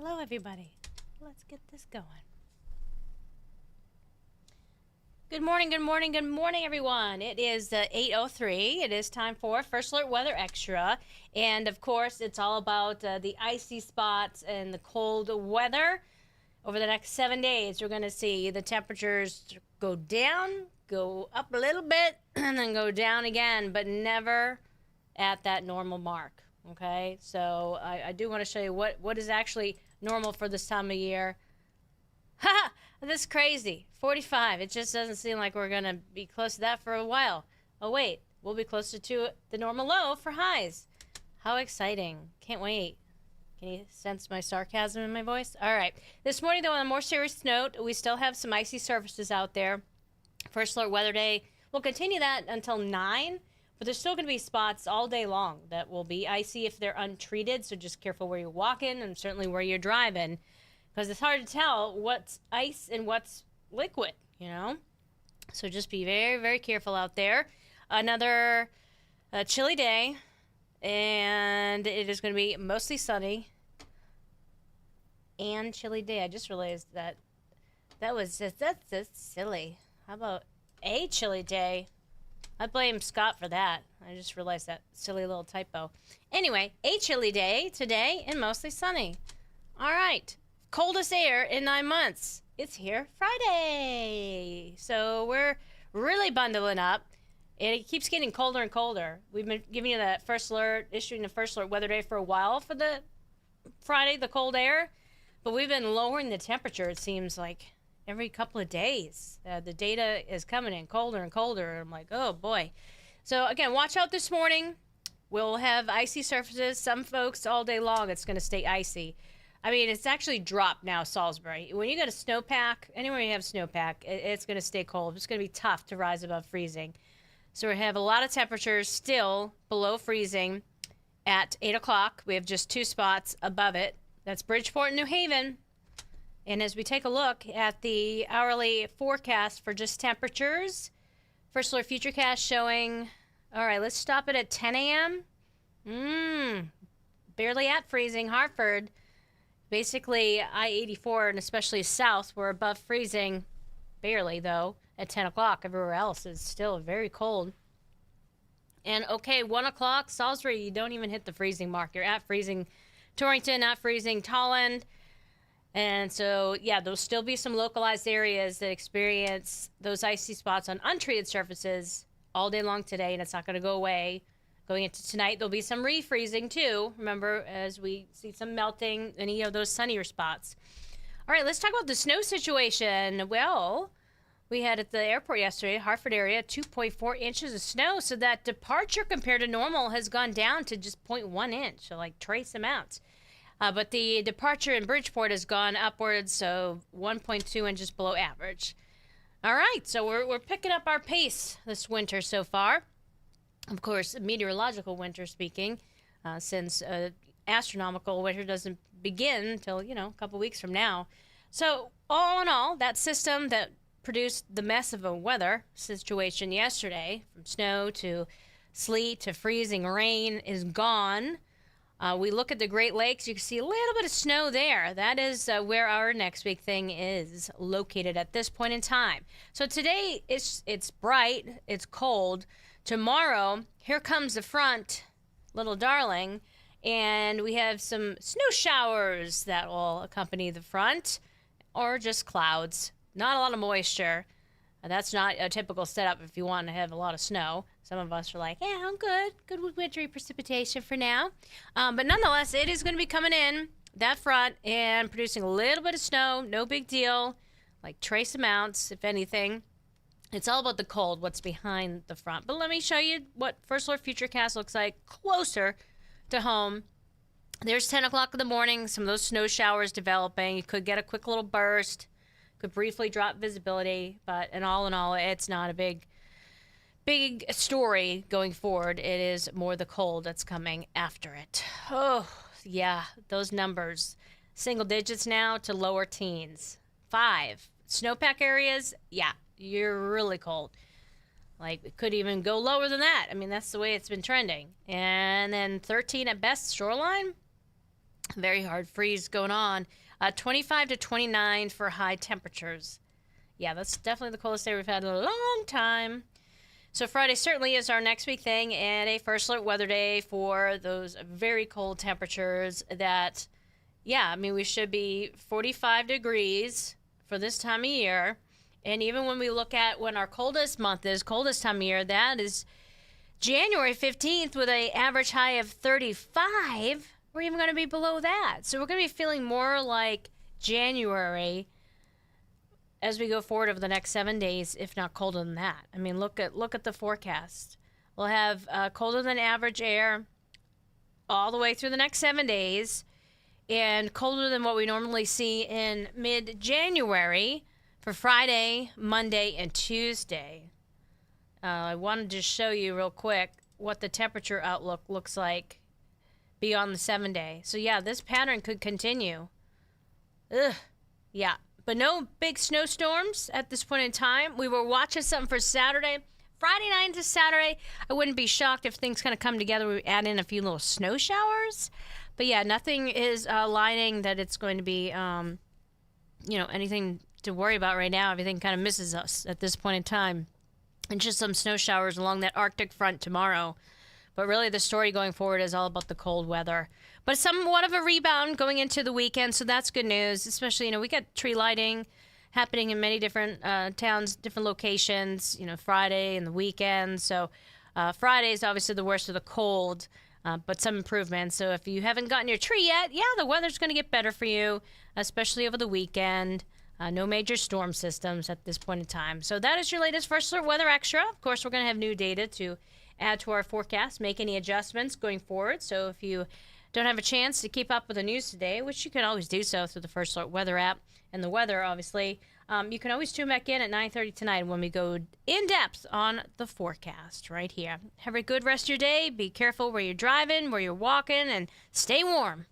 Hello, everybody. Let's get this going. Good morning, good morning, good morning, everyone. It is 8:03. It is time for First Alert Weather Extra. And, of course, it's all about the icy spots and the cold weather. Over the next 7 days, we're going to see the temperatures go down, go up a little bit, and then go down again, but never at that normal mark. Okay, so I do want to show you what is actually normal for this time of year. Ha! This is crazy. 45. It just doesn't seem like we're going to be close to that for a while. Oh, wait. We'll be closer to the normal low for highs. How exciting. Can't wait. Can you sense my sarcasm in my voice? All right. This morning, though, on a more serious note, we still have some icy surfaces out there. First Alert Weather Day. We'll continue that until 9. But there's still going to be spots all day long that will be icy if they're untreated. So just careful where you're walking and certainly where you're driving, because it's hard to tell what's ice and what's liquid, you know? So just be very, very careful out there. Another chilly day, and it is going to be mostly sunny and chilly day. I just realized that's just silly. How about a chilly day? I blame Scott for that. I just realized that silly little typo. Anyway, a chilly day today and mostly sunny. All right. Coldest air in 9 months. It's here Friday. So we're really bundling up. And it keeps getting colder and colder. We've been giving you that first alert, issuing the first alert weather day for a while for the Friday, the cold air. But we've been lowering the temperature, it seems like, every couple of days. The data is coming in colder and colder. I'm like, oh boy. So again, watch out this morning. We'll have icy surfaces. Some folks all day long, it's going to stay icy. I mean, it's actually dropped now, Salisbury. When you get a snowpack, anywhere you have snowpack, it's going to stay cold. It's going to be tough to rise above freezing. So we have a lot of temperatures still below freezing at 8 o'clock. We have just 2 spots above it. That's Bridgeport and New Haven. And as we take a look at the hourly forecast for just temperatures, First Alert Futurecast showing, all right, let's stop it at 10 a.m. Barely at freezing. Hartford, basically I-84 and especially south, we're above freezing, barely though, at 10 o'clock. Everywhere else is still very cold. And okay, 1 o'clock, Salisbury, you don't even hit the freezing mark. You're at freezing. Torrington, at freezing. Tolland. And so, yeah, there'll still be some localized areas that experience those icy spots on untreated surfaces all day long today, and it's not going to go away. Going into tonight, there'll be some refreezing, too. Remember, as we see some melting, any of those sunnier spots. All right, let's talk about the snow situation. Well, we had at the airport yesterday, Hartford area, 2.4 inches of snow, so that departure compared to normal has gone down to just 0.1 inch, so like trace amounts. But the departure in Bridgeport has gone upwards, so 1.2 inches below average. All right, so we're picking up our pace this winter so far. Of course, meteorological winter speaking, since astronomical winter doesn't begin until, a couple weeks from now. So all in all, that system that produced the mess of a weather situation yesterday, from snow to sleet to freezing rain, is gone. We look at the Great Lakes, you can see a little bit of snow there. That is where our next big thing is located at this point in time. So today, it's bright, it's cold. Tomorrow, here comes the front, little darling, and we have some snow showers that will accompany the front, or just clouds. Not a lot of moisture. That's not a typical setup if you want to have a lot of snow. Some of us are like, yeah, I'm good. Good with wintry precipitation for now. But nonetheless, it is going to be coming in that front and producing a little bit of snow. No big deal. Like trace amounts, if anything. It's all about the cold, what's behind the front. But let me show you what First Alert Futurecast looks like closer to home. There's 10 o'clock in the morning. Some of those snow showers developing. You could get a quick little burst. Could briefly drop visibility, but in all, it's not a big story going forward. It is more the cold that's coming after it. Oh, yeah, those numbers. Single digits now to lower teens. 5. Snowpack areas, yeah, you're really cold. Like, it could even go lower than that. I mean, that's the way it's been trending. And then 13 at best, shoreline. Very hard freeze going on. 25 to 29 for high temperatures. Yeah, that's definitely the coldest day we've had in a long time. So Friday certainly is our next big thing, and a first alert weather day for those very cold temperatures that, yeah, I mean, we should be 45 degrees for this time of year. And even when we look at when our coldest month is, coldest time of year, that is January 15th with an average high of 35. We're even going to be below that. So we're going to be feeling more like January as we go forward over the next 7 days, if not colder than that. I mean, look at the forecast. We'll have colder than average air all the way through the next 7 days, and colder than what we normally see in mid-January for Friday, Monday, and Tuesday. I wanted to show you real quick what the temperature outlook looks like beyond the 7 day. So yeah, this pattern could continue. Ugh, yeah. But no big snowstorms at this point in time. We were watching something for Saturday. Friday night into Saturday, I wouldn't be shocked if things kind of come together. We add in a few little snow showers. But yeah, nothing is lining that it's going to be, anything to worry about right now. Everything kind of misses us at this point in time. And just some snow showers along that Arctic front tomorrow. But really the story going forward is all about the cold weather. But somewhat of a rebound going into the weekend, so that's good news. Especially, we got tree lighting happening in many different towns, different locations, Friday and the weekend. So Friday is obviously the worst of the cold, but some improvements. So if you haven't gotten your tree yet, yeah, the weather's going to get better for you, especially over the weekend. No major storm systems at this point in time. So that is your latest First Alert Weather Extra. Of course, we're going to have new data to add to our forecast, make any adjustments going forward. So if you don't have a chance to keep up with the news today, which you can always do so through the First Alert Weather app and the weather, obviously, you can always tune back in at 9:30 tonight when we go in depth on the forecast right here. Have a good rest of your day. Be careful where you're driving, where you're walking, and stay warm.